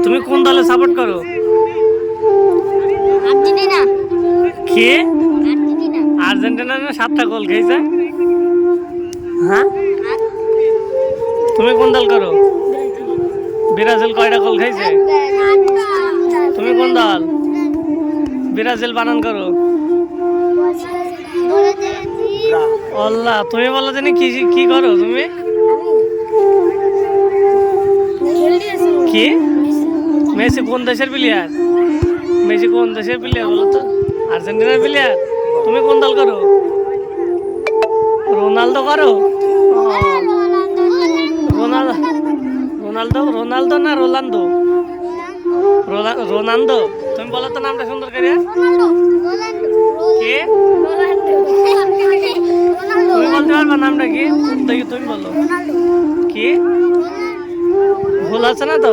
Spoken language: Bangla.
তুমি কোন দলে সাপোর্ট করো? আর্জেন্টিনা। কে? আর্জেন্টিনা। আর্জেন্টিনা না 7টা গোল খেয়েছে। হ্যাঁ, তুমি কোন দল করো? ব্রাজিল কয়টা গোল খাইছে? তুমি কোন দল? ব্রাজিল বানান করো। আল্লাহ, তুমি বলো জানি কি কি করো তুমি? কি? মেসি কোন দেশের প্লেয়ার? মেসি কোন দেশের প্লেয়ার বলো তো? আর্জেন্টিনার প্লেয়ার। তুমি কোন দল করো? রোনালদো করো? রোনালদো রোনালদো রোনালদো না রোনালদো? রোনালদো। তুমি বলো তো নামটা সুন্দর করে। কে? তুমি বলতে পারবা নামটা কি? দেখি তুমি বলো। কি? ভুল আছে না তো?